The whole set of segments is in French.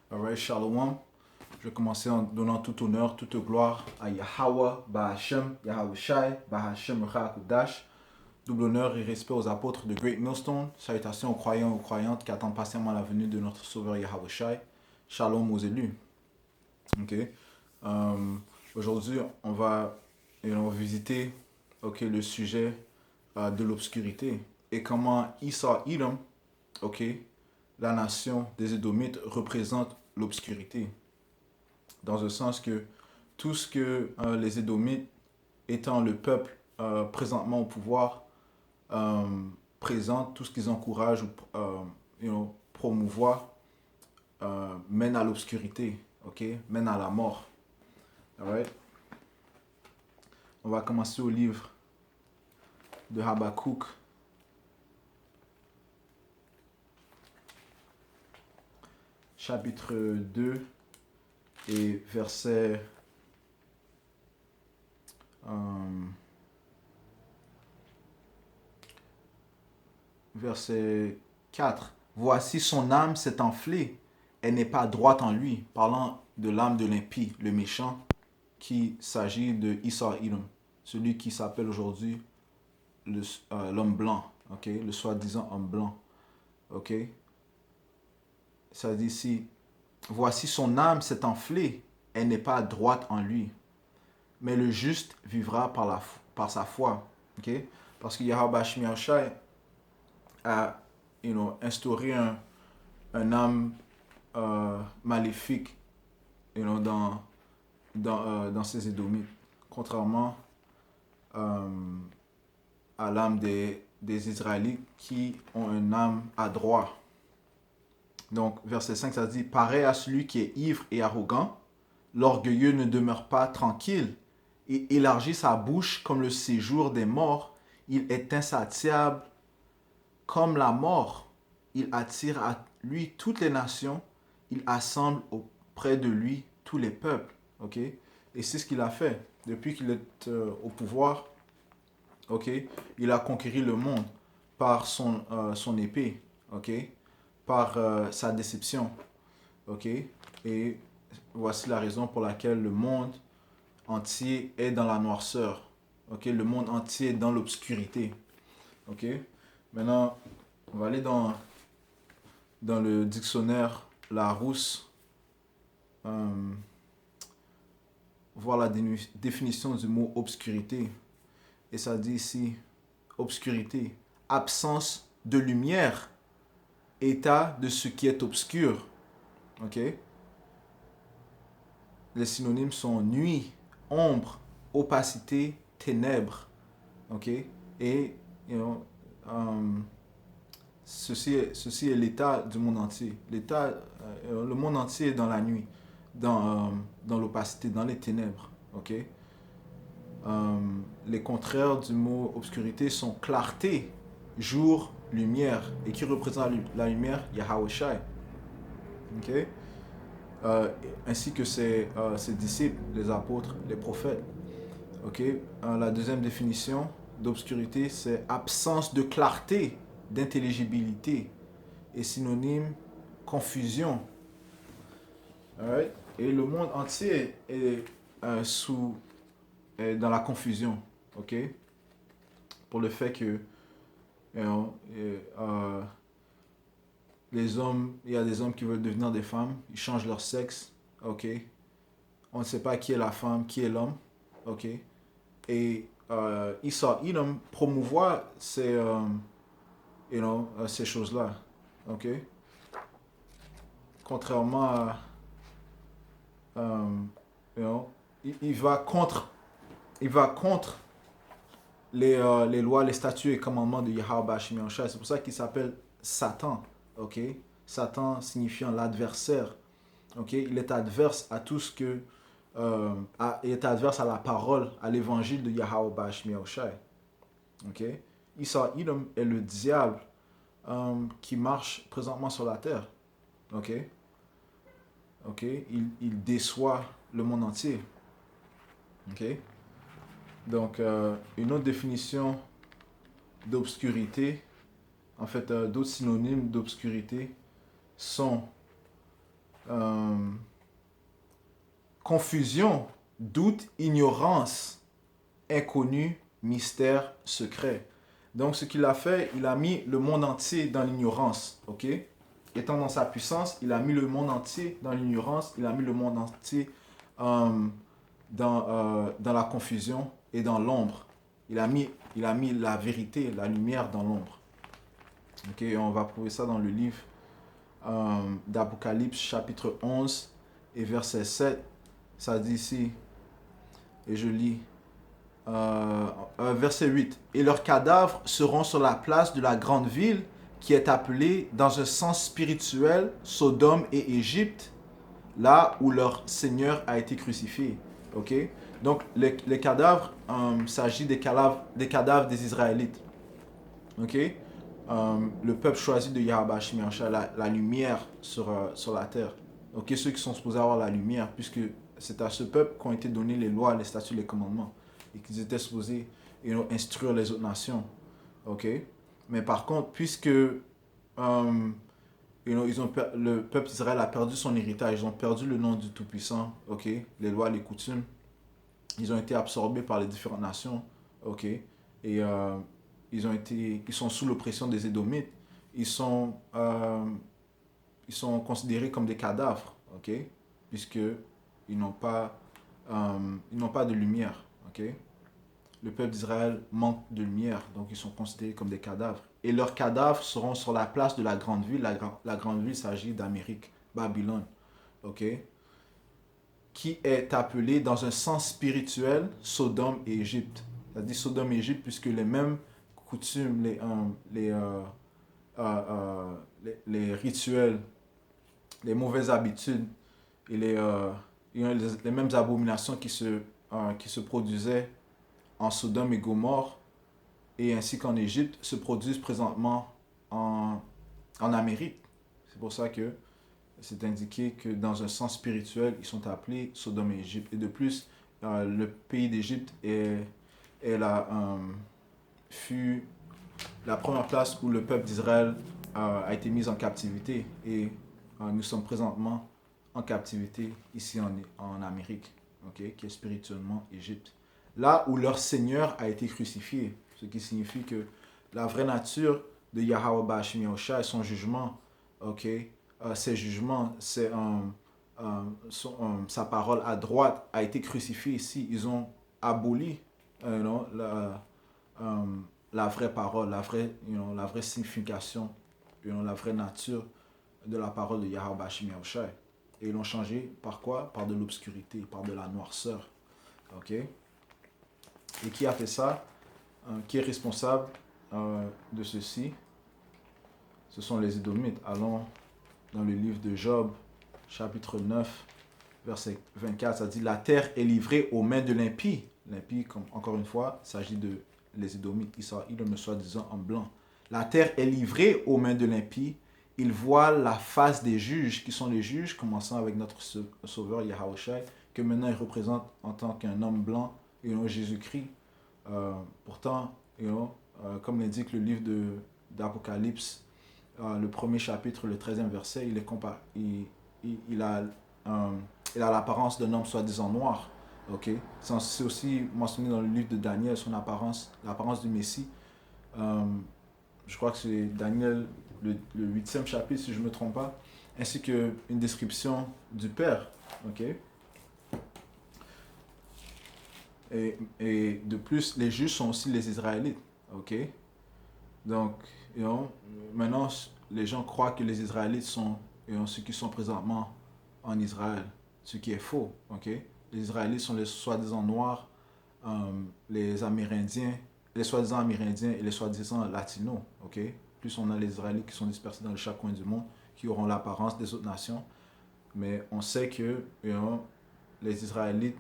Alright, Shalom. Je vais commencer en donnant tout honneur, toute gloire à Yahweh, Bahashem, Yahweh Shai, Bahashem Ruach. Double honneur et respect aux apôtres de Great Millstone. Salutations aux croyants et aux croyantes qui attendent patiemment la venue de notre Sauveur Yahweh Shai. Shalom aux élus. Ok. Euh, Aujourd'hui, on va visiter le sujet de l'obscurité et comment Esau Edom, la nation des Édomites, représente l'obscurité. Dans le sens que tout ce que les Édomites, étant le peuple présentement au pouvoir, euh, présentent, tout ce qu'ils encouragent ou promouvoient, mène à l'obscurité, mène à la mort. Alright? On va commencer au livre de Habakkuk, chapitre 2 et verset 4. Voici son âme s'est enflée, elle n'est pas droite en lui. Parlant de l'âme de l'impie, le méchant, qui s'agit de Esau Edom, celui qui s'appelle aujourd'hui l'homme blanc, le soi-disant homme blanc. Ça dit ici, voici son âme s'est enflée, elle n'est pas droite en lui. Mais le juste vivra par sa foi. Parce que Yahweh Shai a instauré un âme maléfique dans ces Édomites. Contrairement à l'âme des Israélites qui ont un âme à droit. Donc, verset 5, ça dit, pareil à celui qui est ivre et arrogant, l'orgueilleux ne demeure pas tranquille, et élargit sa bouche comme le séjour des morts. Il est insatiable comme la mort. Il attire à lui toutes les nations. Il assemble auprès de lui tous les peuples. Et c'est ce qu'il a fait. Depuis qu'il est au pouvoir, il a conquéri le monde par son épée, par sa déception. Et voici la raison pour laquelle le monde entier est dans la noirceur. Le monde entier est dans l'obscurité. Maintenant, on va aller dans le dictionnaire Larousse, voir la définition du mot obscurité. Et ça dit ici, obscurité, absence de lumière, état de ce qui est obscur. Les synonymes sont nuit, ombre, opacité, ténèbres. Et ceci est l'état du monde entier. Le monde entier est dans la nuit, dans l'opacité, dans les ténèbres. Les contraires du mot obscurité sont clarté, jour, lumière. Et qui représente la lumière? Yahweh Shai. Ainsi que ses disciples, les apôtres, les prophètes. La deuxième définition d'obscurité, c'est absence de clarté, d'intelligibilité. Et synonyme, confusion. Alright? Et le monde entier est dans la confusion. Pour le fait que les hommes, il y a des hommes qui veulent devenir des femmes, ils changent leur sexe. On ne sait pas qui est la femme, qui est l'homme. Et Esau Edom promouvoit ces choses-là. Contrairement à il va contre les lois, les statuts et commandements de Yahweh Shai. C'est pour ça qu'il s'appelle Satan. Satan signifiant l'adversaire. Il est adverse à tout ce que il est adverse à la parole, à l'évangile de Yahweh Shai. Esau Edom est le diable qui marche présentement sur la terre. Il déçoit le monde entier. Donc, une autre définition d'obscurité, en fait, d'autres synonymes d'obscurité sont euh, confusion, doute, ignorance, inconnu, mystère, secret. Donc, ce qu'il a fait, il a mis le monde entier dans l'ignorance, ok? Étant dans sa puissance, il a mis le monde entier dans l'ignorance, il a mis le monde entier euh, dans la confusion et dans l'ombre. Il a mis la vérité, la lumière dans l'ombre. Ok, on va trouver ça dans le livre d'Apocalypse, chapitre 11 et verset 7. Ça dit ici, et je lis, verset 8. Et leurs cadavres seront sur la place de la grande ville qui est appelée, dans un sens spirituel, Sodome et Égypte, là où leur Seigneur a été crucifié. Ok? Donc, les cadavres, s'agit des cadavres des Israélites. Ok? Le peuple choisi de Yahweh Shemi Yahushua, la lumière sur la terre. Ok? Ceux qui sont supposés avoir la lumière, puisque c'est à ce peuple qu'ont été données les lois, les statuts, les commandements. Et qu'ils étaient supposés instruire les autres nations. Ok? Mais par contre, puisque le peuple d'Israël a perdu son héritage, ils ont perdu le nom du Tout-Puissant, ok? Les lois, les coutumes, ils ont été absorbés par les différentes nations, ok? Et ils sont sous l'oppression des Édomites. Ils sont, euh, ils sont considérés comme des cadavres, ok? Puisque ils n'ont pas de lumière, ok? Le peuple d'Israël manque de lumière, donc ils sont considérés comme des cadavres. Et leurs cadavres seront sur la place de la grande ville. La grande ville s'agit d'Amérique, Babylone, ok? Qui est appelée dans un sens spirituel Sodome et Égypte. Ça dit Sodome et Égypte puisque les mêmes coutumes, les rituels, les mauvaises habitudes et les mêmes abominations qui se produisaient en Sodome et Gomorrhe et ainsi qu'en Égypte se produisent présentement en Amérique. C'est pour ça que c'est indiqué que dans un sens spirituel, ils sont appelés Sodome et Égypte. Et de plus, le pays d'Égypte fut la première place où le peuple d'Israël a été mis en captivité. Et nous sommes présentement en captivité ici en Amérique, okay, qui est spirituellement Égypte. Là où leur Seigneur a été crucifié, ce qui signifie que la vraie nature de Yahweh Bashim Yahushua et son jugement, okay, ses jugements, sa parole à droite a été crucifiée ici. Ils ont aboli euh, la vraie parole, la vraie signification, la vraie nature de la parole de Yahweh Bashim Yahushua. Et ils l'ont changé par quoi? Par de l'obscurité, par de la noirceur. Ok? Et qui a fait ça? Qui est responsable de ceci? Ce sont les Édomites. Allons dans le livre de Job, chapitre 9, verset 24. Ça dit, la terre est livrée aux mains de l'impie. L'impie, encore une fois, il s'agit de les Édomites. Ils me soi-disant en blanc. La terre est livrée aux mains de l'impie. Il voit la face des juges, qui sont les juges, commençant avec notre sauveur Yahushua, que maintenant il représente en tant qu'un homme blanc, Jésus-Christ. Pourtant, comme l'indique le livre d'Apocalypse, le premier chapitre, le 13e verset, il a l'apparence d'un homme soi-disant noir. Okay? C'est aussi mentionné dans le livre de Daniel, son apparence, l'apparence du Messie. Je crois que c'est Daniel, le 8e chapitre, si je ne me trompe pas, ainsi qu'une description du Père. Okay? Et de plus, les juges sont aussi les Israélites. Okay? Donc, maintenant, les gens croient que les Israélites sont ceux qui sont présentement en Israël, ce qui est faux. Okay? Les Israélites sont les soi-disant noirs, les Amérindiens, les soi-disant Amérindiens et les soi-disant latinos. Okay? Plus on a les Israélites qui sont dispersés dans chaque coin du monde, qui auront l'apparence des autres nations. Mais on sait que les Israélites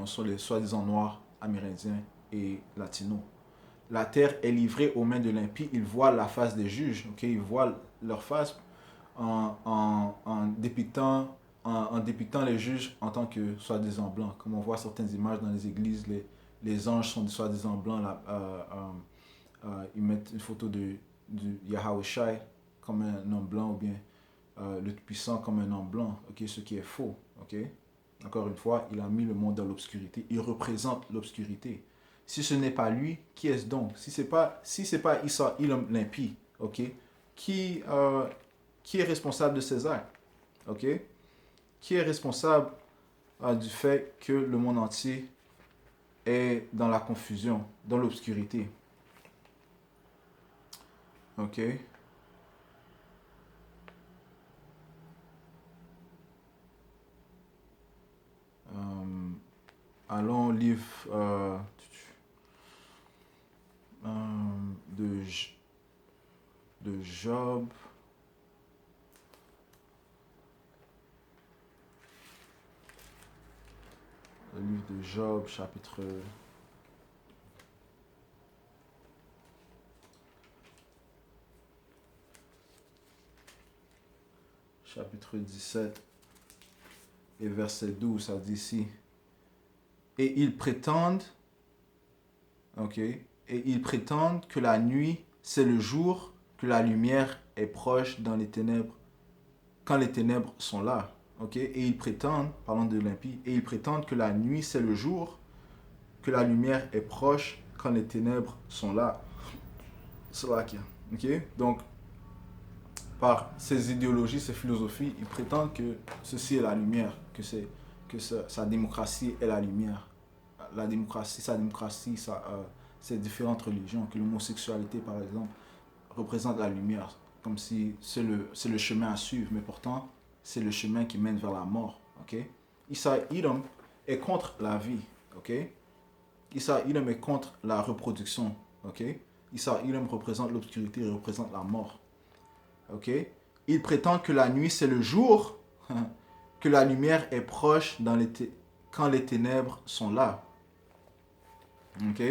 sont les soi-disant noirs, amérindiens et latinos. La terre est livrée aux mains de l'impie. Ils voient la face des juges. Okay? Ils voient leur face en dépitant les juges en tant que soi-disant blancs. Comme on voit certaines images dans les églises, les anges sont soi-disant blancs. Ils mettent une photo du Yahushua comme un homme blanc ou bien le Tout-Puissant comme un homme blanc, ok, ce qui est faux. Ok. Encore une fois, il a mis le monde dans l'obscurité. Il représente l'obscurité. Si ce n'est pas lui, qui est-ce donc? Si c'est pas Issa Ilom l'impie, ok, qui est responsable de ces actes? Ok? Qui est responsable du fait que le monde entier est dans la confusion, dans l'obscurité? Ok? Allons au livre de, de Job. Le livre de Job, chapitre 17 et verset 12, ça dit ici. Et ils prétendent, ok, et ils prétendent que la nuit, c'est le jour, que la lumière est proche dans les ténèbres, quand les ténèbres sont là, ok, et ils prétendent, parlant de l'impie, et ils prétendent que la nuit, c'est le jour, que la lumière est proche quand les ténèbres sont là. C'est là qu'il y a, ok, donc, par ces idéologies, ces philosophies, ils prétendent que ceci est la lumière, que sa démocratie est la lumière. La démocratie, sa démocratie, ces différentes religions, que l'homosexualité, par exemple, représente la lumière, comme si c'est le chemin à suivre, mais pourtant, c'est le chemin qui mène vers la mort. Ok? Issa Edom est contre la vie. Ok? Issa Edom est contre la reproduction. Ok? Issa Edom représente l'obscurité, il représente la mort. Ok? Il prétend que la nuit c'est le jour, que la lumière est proche quand les ténèbres sont là. Ok?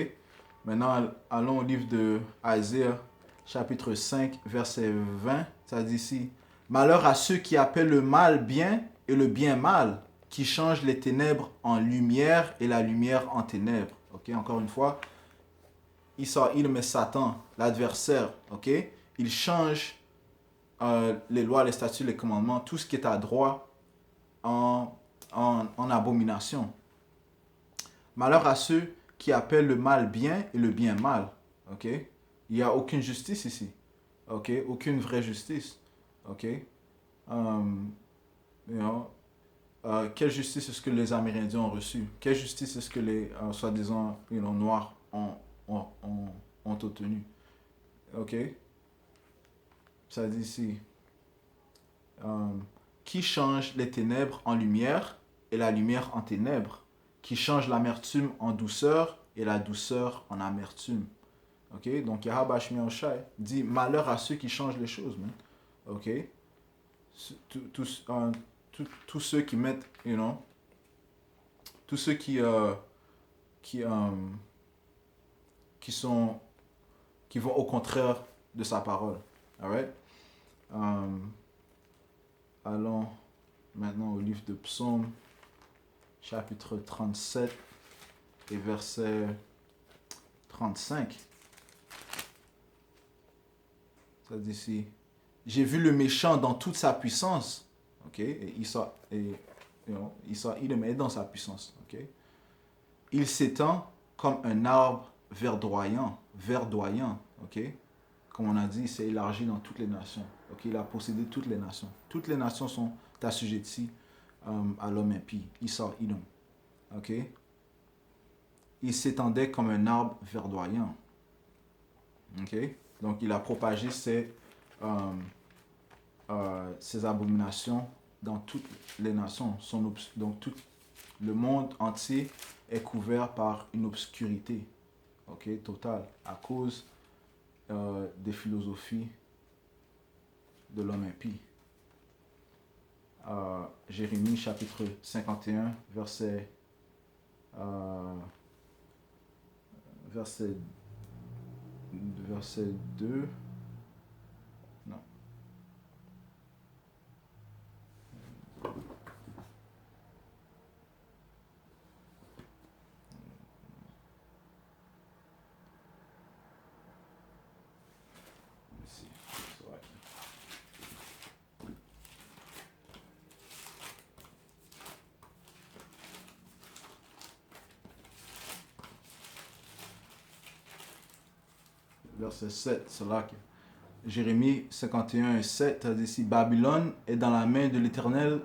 Maintenant, allons au livre de Isaiah, chapitre 5, verset 20. Ça dit ici: Malheur à ceux qui appellent le mal bien et le bien mal, qui changent les ténèbres en lumière et la lumière en ténèbres. Ok? Encore une fois, il met Satan, l'adversaire. Ok? Il change les lois, les statuts, les commandements, tout ce qui est à droit en abomination. Malheur à ceux qui appellent le mal bien et le bien mal. Ok? Il n'y a aucune justice ici. Ok? Aucune vraie justice. Ok? You know, quelle justice est-ce que les Amérindiens ont reçue? Quelle justice est-ce que les soi-disant noirs ont obtenue? Ok? Ça dit ici. Qui change les ténèbres en lumière et la lumière en ténèbres, qui change l'amertume en douceur et la douceur en amertume. Ok? Donc Yahweh Shmi Oshai dit malheur à ceux qui changent les choses. Man. Ok? Tous ceux qui mettent, tous ceux qui, qui sont, qui vont au contraire de sa parole. Alright? Allons maintenant au livre de Psaume, chapitre 37 et verset 35. Ça dit ici: J'ai vu le méchant dans toute sa puissance. Ok? Et Issa est dans sa puissance. Ok? Il s'étend comme un arbre verdoyant. Verdoyant. Ok? Comme on a dit, il s'est élargi dans toutes les nations. Ok? Il a possédé toutes les nations. Toutes les nations sont assujetties à l'homme impie. Issa Edom. Ok? Il s'étendait comme un arbre verdoyant. Ok? Donc il a propagé ses abominations dans toutes les nations. Donc tout le monde entier est couvert par une obscurité, ok, totale, à cause des philosophies de l'homme impie. Jérémie chapitre 51, verset 2. Non. verset 7, c'est là que Jérémie 51 et 7, ça dit ici, Babylone est dans la main de l'Éternel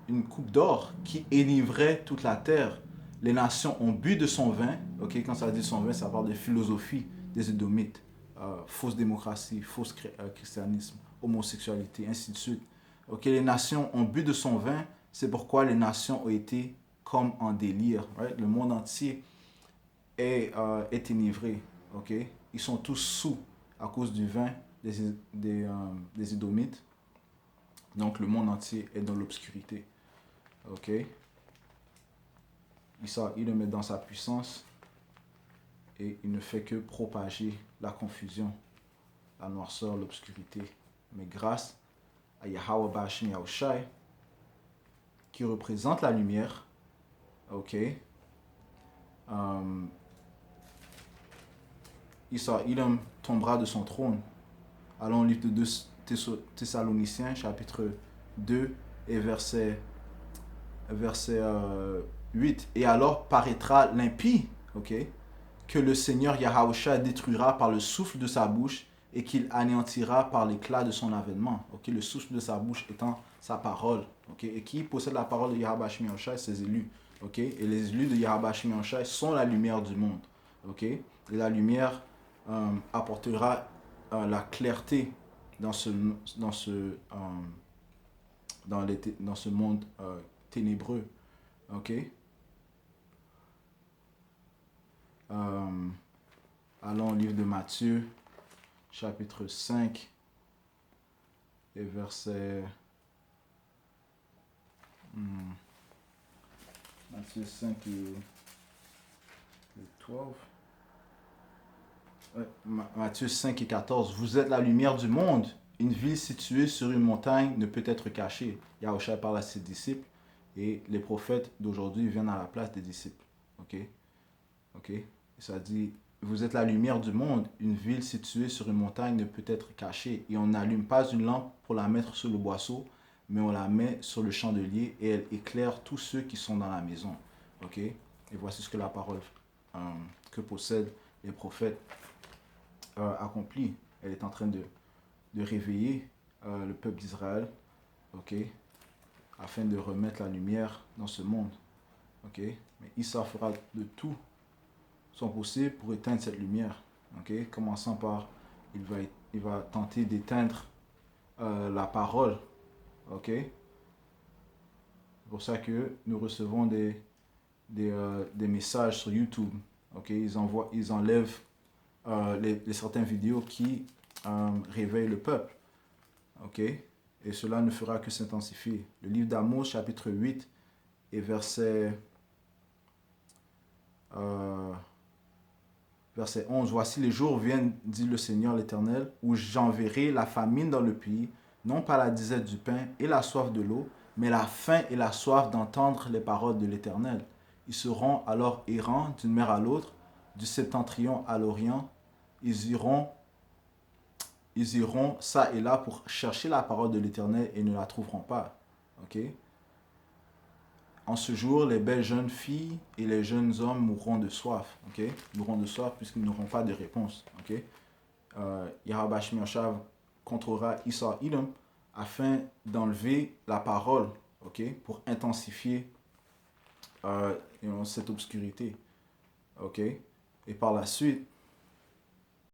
une coupe d'or qui enivrait toute la terre. Les nations ont bu de son vin. Ok, quand ça dit son vin, ça parle de philosophie des Édomites, fausse démocratie, fausse christianisme, homosexualité, ainsi de suite. Ok, les nations ont bu de son vin, c'est pourquoi les nations ont été comme en délire. Right? Le monde entier est enivré. Ok, ils sont tous sous à cause du vin des Édomites. Donc le monde entier est dans l'obscurité. Ok. Il le met dans sa puissance et il ne fait que propager la confusion, la noirceur, l'obscurité. Mais grâce à Yahweh Bashim Yahushai, qui représente la lumière, ok, Edom tombera de son trône. Allons au livre de 2 Thessaloniciens, chapitre 2 et verset 8. Et alors paraîtra l'impie, ok, que le Seigneur Yahushua détruira par le souffle de sa bouche et qu'il anéantira par l'éclat de son avènement. Ok, le souffle de sa bouche étant sa parole. Ok, et qui possède la parole de Yahweh Bashim Yahushua, ses élus. Ok, et les élus de Yahweh Bashim Yahushua sont la lumière du monde. Ok, et la lumière apportera la clarté dans ce monde ténébreux. Ok. Allons au livre de Matthieu, chapitre 5, et verset... Matthieu 5 et 12. Matthieu 5 et 14. Vous êtes la lumière du monde. Une ville située sur une montagne ne peut être cachée. Yahushua parle à ses disciples et les prophètes d'aujourd'hui viennent à la place des disciples. Ok? Ok? Et ça dit, vous êtes la lumière du monde. Une ville située sur une montagne ne peut être cachée. Et on n'allume pas une lampe pour la mettre sur le boisseau, mais on la met sur le chandelier et elle éclaire tous ceux qui sont dans la maison. Ok? Et voici ce que la parole que possèdent les prophètes accomplit. Elle est en train de réveiller le peuple d'Israël, ok, afin de remettre la lumière dans ce monde. Ok? Mais Issa fera de tout son possible pour éteindre cette lumière. Ok? Commençant par, il va tenter d'éteindre la parole. Ok? C'est pour ça que nous recevons des messages sur YouTube. Ok? Ils enlèvent les certaines vidéos qui réveillent le peuple. Ok? Et cela ne fera que s'intensifier. Le livre d'Amos, chapitre 8 et verset 11. Voici les jours viennent, dit le Seigneur l'Éternel, où j'enverrai la famine dans le pays, non pas la disette du pain et la soif de l'eau, mais la faim et la soif d'entendre les paroles de l'Éternel. Ils seront alors errants d'une mer à l'autre, du septentrion à l'orient. Ils iront ça et là pour chercher la parole de l'Éternel et ne la trouveront pas. Ok? En ce jour, les belles jeunes filles et les jeunes hommes mourront de soif. Ok? Mourront de soif puisqu'ils n'auront pas de réponse. Ok? Yahweh Bashim Yahushua contrôlera Issa Edom afin d'enlever la parole, ok? Pour intensifier cette obscurité. Ok? Et par la suite,